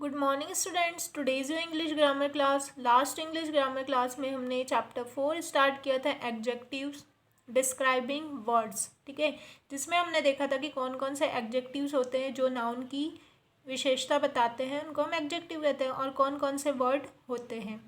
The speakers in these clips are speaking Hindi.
Good morning students. Today's your English grammar class. Last English grammar class में हमने चैप्टर 4 स्टार्ट किया था, एडजेक्टिव्स डिस्क्राइबिंग वर्ड्स। ठीक है, जिसमें हमने देखा था कि कौन कौन से एडजेक्टिव्स होते हैं जो नाउन की विशेषता बताते हैं, उनको हम एडजेक्टिव कहते हैं, और कौन कौन से वर्ड होते हैं।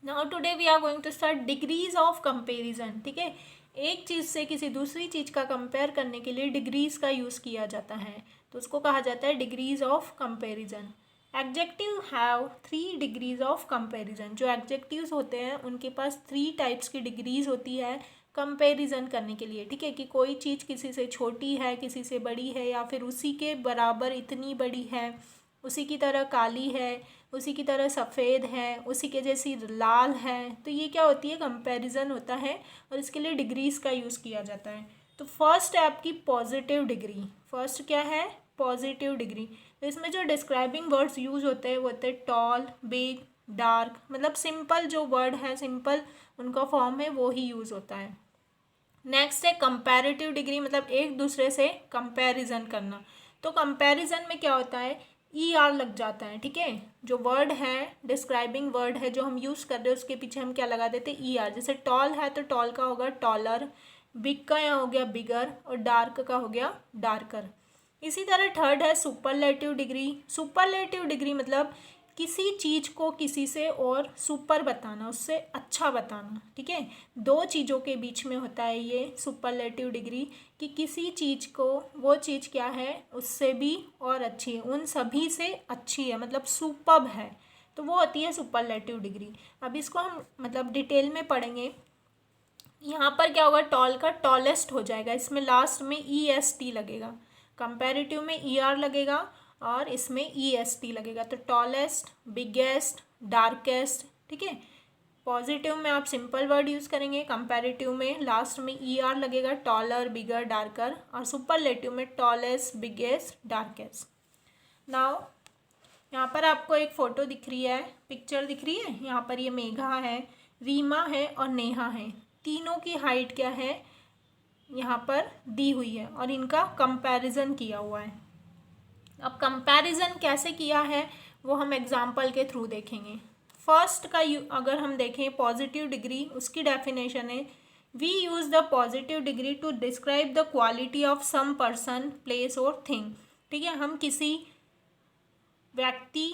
Now today we are going to start degrees of comparison. ठीक है, एक चीज़ से किसी दूसरी चीज़ का कंपेयर करने के लिए डिग्रीज का यूज़ किया जाता है, तो उसको कहा जाता है degrees of comparison. Adjective have 3 degrees of comparison. जो एडजेक्टिव्स होते हैं उनके पास 3 टाइप्स की डिग्रीज होती है कंपेरिजन करने के लिए। ठीक है, कि कोई चीज़ किसी से छोटी है, किसी से बड़ी है, या फिर उसी के बराबर इतनी बड़ी है, उसी की तरह काली है, उसी की तरह सफ़ेद है, उसी के जैसी लाल है। तो ये क्या होती है, कंपैरिजन होता है, और इसके लिए डिग्रीज का यूज़ किया जाता है। तो फर्स्ट है आपकी पॉजिटिव डिग्री। फर्स्ट क्या है, पॉजिटिव डिग्री। तो इसमें जो डिस्क्राइबिंग वर्ड्स यूज होते हैं वो होते हैं टॉल, बिग, डार्क। मतलब सिंपल जो वर्ड है, सिंपल उनका फॉर्म है, वो ही यूज़ होता है। नेक्स्ट है कंपैरेटिव डिग्री, मतलब एक दूसरे से कंपैरिजन करना। तो कंपैरिजन में क्या होता है, ई आर लग जाता है। ठीक है, जो वर्ड है, डिस्क्राइबिंग वर्ड है जो हम यूज़ कर रहे हैं, उसके पीछे हम क्या लगा देते हैं, ई आर। जैसे टॉल है तो टॉल का होगा टॉलर, बिग का यहाँ हो गया बिगर, और डार्क का हो गया डार्कर। इसी तरह थर्ड है सुपरलेटिव डिग्री। सुपरलेटिव डिग्री मतलब किसी चीज़ को किसी से और सुपर बताना, उससे अच्छा बताना। ठीक है, दो चीज़ों के बीच में होता है ये सुपरलेटिव डिग्री, कि किसी चीज़ को, वो चीज़ क्या है, उससे भी और अच्छी है, उन सभी से अच्छी है, मतलब सुपर्ब है, तो वो होती है सुपरलेटिव डिग्री। अब इसको हम मतलब डिटेल में पढ़ेंगे। यहाँ पर क्या होगा, टॉल का टॉलेस्ट हो जाएगा, इसमें लास्ट में ई एस टी लगेगा। कंपैरेटिव में ई आर लगेगा और इसमें ई एस टी लगेगा। तो टॉलेस्ट, बिगेस्ट, डार्केस्ट। ठीक है, पॉजिटिव में आप सिंपल वर्ड यूज़ करेंगे, कंपैरेटिव में लास्ट में ई आर लगेगा, टॉलर, बिगर, डार्कर, और सुपरलेटिव में टॉलेस्ट, बिगेस्ट, डार्केस्ट। नाउ यहाँ पर आपको एक फ़ोटो दिख रही है, पिक्चर दिख रही है। यहाँ पर ये मेघा है, रीमा है और नेहा है। तीनों की हाइट क्या है, यहाँ पर दी हुई है, और इनका कंपैरिजन किया हुआ है। अब कंपैरिजन कैसे किया है वो हम एग्जाम्पल के थ्रू देखेंगे। फर्स्ट का अगर हम देखें पॉजिटिव डिग्री, उसकी डेफिनेशन है, we use the positive degree to describe the quality of some person, place और थिंग। ठीक है, हम किसी व्यक्ति,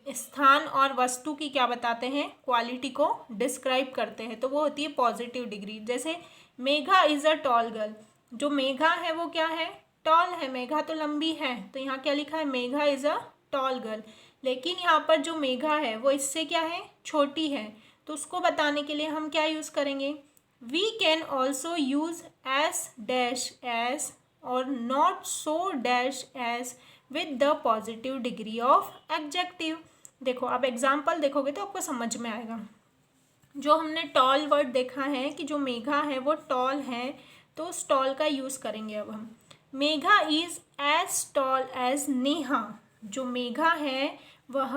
स्थान और वस्तु की क्या बताते हैं, क्वालिटी को डिस्क्राइब करते हैं, तो वो होती है पॉजिटिव डिग्री। जैसे Megha is a tall girl. जो मेघा है वो क्या है, टॉल है। मेघा तो लंबी है, तो यहाँ क्या लिखा है, Megha is a tall girl. लेकिन यहाँ पर जो मेघा है वो इससे क्या है, छोटी है। तो उसको बताने के लिए हम क्या यूज़ करेंगे, we can also use S dash S और not so dash S with the positive degree of adjective. देखो, अब एग्जाम्पल देखोगे तो आपको समझ में आएगा। जो हमने टॉल वर्ड देखा है कि जो मेघा है वो टॉल है, तो उस टॉल का यूज़ करेंगे। अब हम, Megha is as tall as Neha. जो मेघा है वह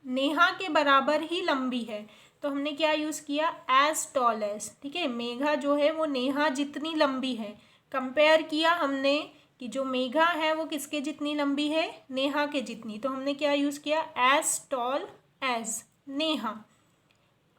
नेहा के बराबर ही लंबी है, तो हमने क्या यूज़ किया, एज टॉल एज। ठीक है, मेघा जो है वो नेहा जितनी लंबी है। कंपेयर किया हमने कि जो मेघा है वो किसके जितनी लंबी है, नेहा के जितनी, तो हमने क्या यूज़ किया, एज टॉल एज नेहा।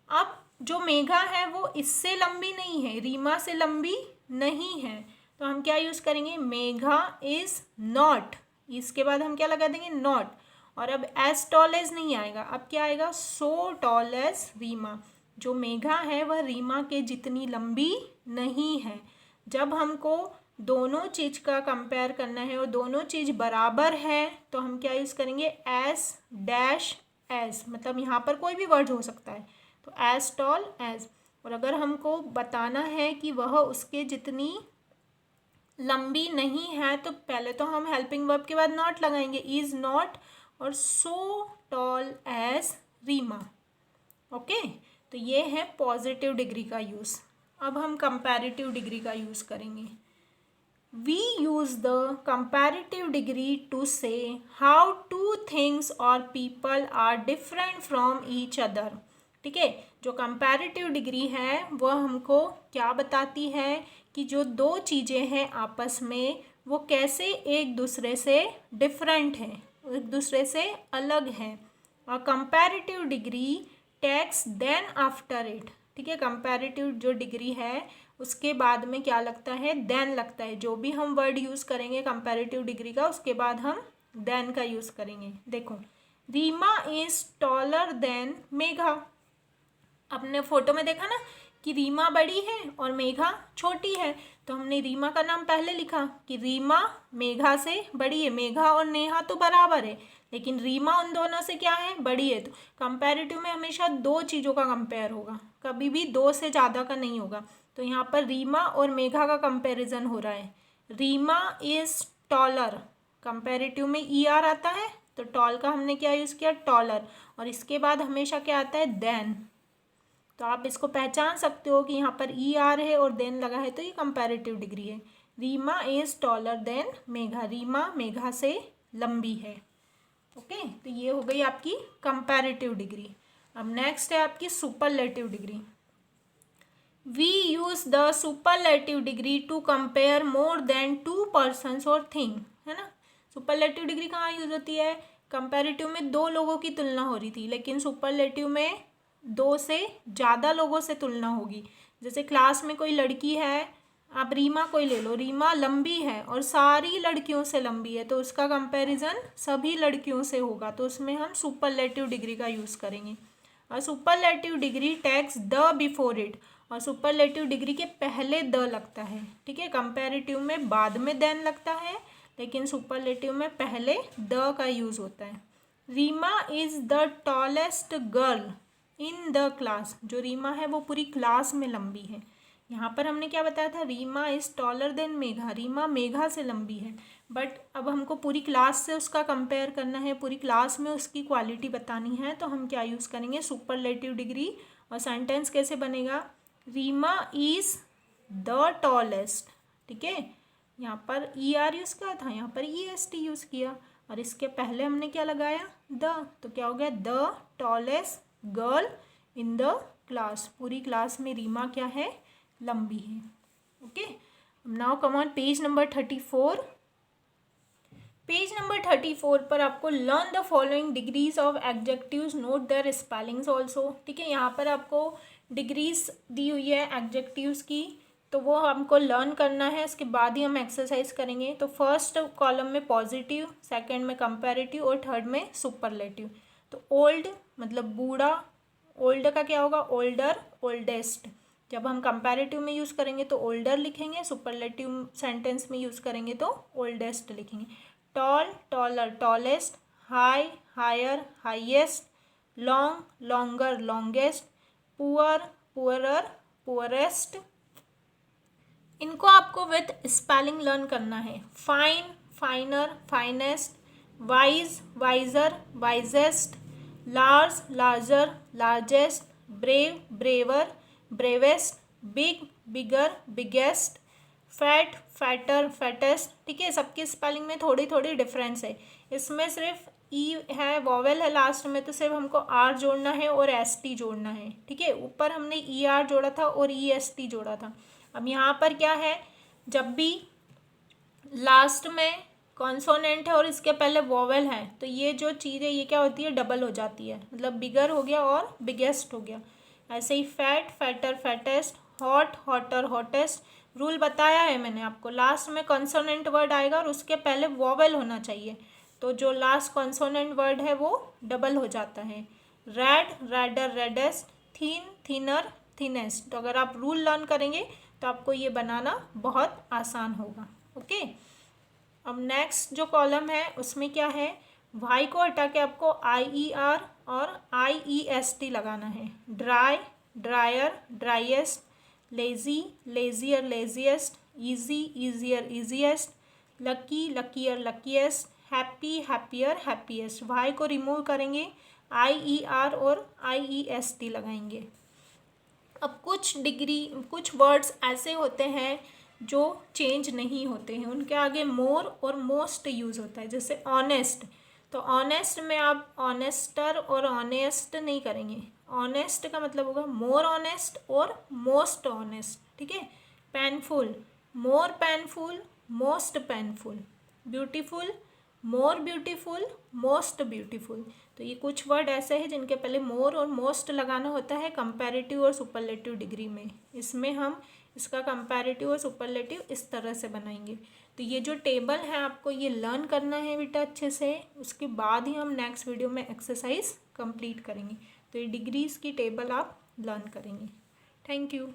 अब जो मेघा है वो इससे लंबी नहीं है, रीमा से लंबी नहीं है, तो हम क्या यूज़ करेंगे, मेघा इज़ नॉट, इसके बाद हम क्या लगा देंगे, नॉट। और अब एज टॉल एज नहीं आएगा, अब क्या आएगा, सो टॉल एज रीमा। जो मेघा है वह रीमा के जितनी लंबी नहीं है। जब हमको दोनों चीज़ का कंपेयर करना है और दोनों चीज़ बराबर है, तो हम क्या यूज़ करेंगे, एस डैश एस। मतलब यहाँ पर कोई भी वर्ड हो सकता है, तो एज टॉल एज। और अगर हमको बताना है कि वह उसके जितनी लंबी नहीं है, तो पहले तो हम हेल्पिंग वर्ब के बाद नॉट लगाएंगे, इज़ नॉट और so tall as Reema. Okay, तो ये है पॉजिटिव डिग्री का यूज़। अब हम कंपैरेटिव डिग्री का यूज़ करेंगे। We use the comparative degree to say how two things or people are different from each other. ठीक है, जो कंपैरेटिव डिग्री है वह हमको क्या बताती है कि जो दो चीज़ें हैं आपस में वो कैसे एक दूसरे से डिफरेंट हैं, एक दूसरे से अलग है। और comparative degree takes than after it, ठीक है। कंपैरेटिव जो डिग्री है उसके बाद में क्या लगता है, देन लगता है। जो भी हम वर्ड यूज़ करेंगे कंपैरेटिव डिग्री का, उसके बाद हम देन का यूज़ करेंगे। देखो, Reema is taller than Megha. आपने फोटो में देखा ना कि रीमा बड़ी है और मेघा छोटी है, तो हमने रीमा का नाम पहले लिखा कि रीमा मेघा से बड़ी है। मेघा और नेहा तो बराबर है, लेकिन रीमा उन दोनों से क्या है, बड़ी है। तो कंपैरेटिव में हमेशा दो चीज़ों का कंपेयर होगा, कभी भी दो से ज़्यादा का नहीं होगा। तो यहाँ पर रीमा और मेघा का कंपैरिजन हो रहा है। रीमा इज टॉलर, कंपैरेटिव में ई आर आता है, तो टॉल का हमने क्या यूज़ किया, टॉलर। और इसके बाद हमेशा क्या आता है, देन। तो आप इसको पहचान सकते हो कि यहाँ पर ई आर है और देन लगा है, तो ये कंपैरेटिव डिग्री है। Reema is taller than Megha, Reema Megha से लंबी है। ओके, तो ये हो गई आपकी कंपैरेटिव डिग्री। अब नेक्स्ट है आपकी superlative degree. We use the superlative degree to compare more than two persons और थिंग, है ना। सुपरलेटिव डिग्री कहाँ यूज होती है, कंपैरेटिव में दो लोगों की तुलना हो रही थी, लेकिन सुपरलेटिव में दो से ज़्यादा लोगों से तुलना होगी। जैसे क्लास में कोई लड़की है, आप रीमा कोई ले लो, रीमा लंबी है और सारी लड़कियों से लंबी है, तो उसका कंपैरिजन सभी लड़कियों से होगा, तो उसमें हम सुपरलेटिव डिग्री का यूज़ करेंगे। और superlative degree tax the before it, और सुपरलेटिव डिग्री के पहले द लगता है, ठीक है। कंपैरेटिव में बाद में देन लगता है, लेकिन सुपरलेटिव में पहले द का यूज़ होता है। Reema is the tallest girl in the class, जो रीमा है वो पूरी क्लास में लंबी है। यहाँ पर हमने क्या बताया था, Reema is taller than Megha, Reema Megha से लंबी है। बट अब हमको पूरी क्लास से उसका कंपेयर करना है, पूरी क्लास में उसकी क्वालिटी बतानी है, तो हम क्या यूज़ करेंगे, सुपरलेटिव डिग्री। और सेंटेंस कैसे बनेगा, रीमा इज़ द टॉलेस्ट, ठीक है। यहाँ पर ई आर यूज़ किया था, यहाँ पर ई एस टी यूज़ किया, और इसके पहले हमने क्या लगाया, द, तो क्या हो गया, the tallest girl in the class, पूरी क्लास में रीमा क्या है, लंबी है। Okay, now come on page number 34। Page number 34 पर आपको learn the following degrees of adjectives, note their spellings also, ठीक है। यहाँ पर आपको डिग्रीज दी हुई है एडजेक्टिव्स की, तो वो हमको लर्न करना है, इसके बाद ही हम एक्सरसाइज करेंगे। तो फर्स्ट कॉलम में पॉजिटिव, सेकंड में कंपैरेटिव और थर्ड में सुपरलेटिव। तो ओल्ड मतलब बूढ़ा, ओल्ड का क्या होगा, ओल्डर, ओल्डेस्ट। जब हम कंपैरेटिव में यूज़ करेंगे तो ओल्डर लिखेंगे, सुपरलेटिव सेंटेंस में यूज़ करेंगे तो ओल्डेस्ट लिखेंगे। Tall, taller, tallest. High, higher, highest. Long, longer, longest. Poor, poorer, poorest. इनको आपको विथ स्पेलिंग लर्न करना है। Fine, finer, finest. Wise, wiser, wisest. Large, larger, largest. Brave, braver, bravest. Big, bigger, biggest. Fat, fatter, fattest, ठीक है। सबकी स्पेलिंग में थोड़ी थोड़ी डिफरेंस है। इसमें सिर्फ ई है, वॉवेल है लास्ट में, तो सिर्फ हमको आर जोड़ना है और एस टी जोड़ना है, ठीक है। ऊपर हमने ई आर जोड़ा था और ई एस टी जोड़ा था। अब यहाँ पर क्या है, जब भी लास्ट में कॉन्सोनेंट है और इसके पहले वॉवेल है, तो ये जो चीज़ है ये क्या होती है, डबल हो जाती है, मतलब बिगर हो गया और बिगेस्ट हो गया। ऐसे ही fat, fatter, fattest. Hot, hotter, hottest. Rule बताया है मैंने आपको, लास्ट में कॉन्सोनेंट वर्ड आएगा और उसके पहले वॉवेल होना चाहिए, तो जो लास्ट कॉन्सोनेंट वर्ड है वो डबल हो जाता है। Red, redder, reddest. Thin, thinner, thinnest. तो अगर आप रूल लर्न करेंगे तो आपको ये बनाना बहुत आसान होगा। ओके, अब नेक्स्ट जो कॉलम है उसमें क्या है, वाई को हटा के आपको आई ई आर और आई ई एस टी लगाना है। Dry, drier, driest. Lazy, lazier, laziest. Easy, easier, easiest. Lucky, luckier, luckiest. Happy, happier, happiest. Y को रिमूव करेंगे, आई ई आर और आई ई एस टी लगाएंगे। अब कुछ वर्ड्स ऐसे होते हैं जो चेंज नहीं होते हैं, उनके आगे मोर और मोस्ट यूज़ होता है। जैसे ऑनेस्ट, तो ऑनेस्ट में आप ऑनेस्टर और ऑनेस्ट नहीं करेंगे, ऑनेस्ट का मतलब होगा मोर ऑनेस्ट और मोस्ट ऑनेस्ट, ठीक है। पेनफुल, मोर painful, most painful. Beautiful, more beautiful, most beautiful. तो ये कुछ वर्ड ऐसे हैं जिनके पहले मोर और मोस्ट लगाना होता है कंपैरेटिव और सुपरलेटिव डिग्री में। इसमें हम इसका कंपैरेटिव और सुपरलेटिव इस तरह से बनाएंगे। तो ये जो टेबल है आपको ये लर्न करना है बेटा अच्छे से, उसके बाद ही हम नेक्स्ट वीडियो में एक्सरसाइज कंप्लीट करेंगे। तो ये डिग्रीज की टेबल आप लर्न करेंगे। Thank you.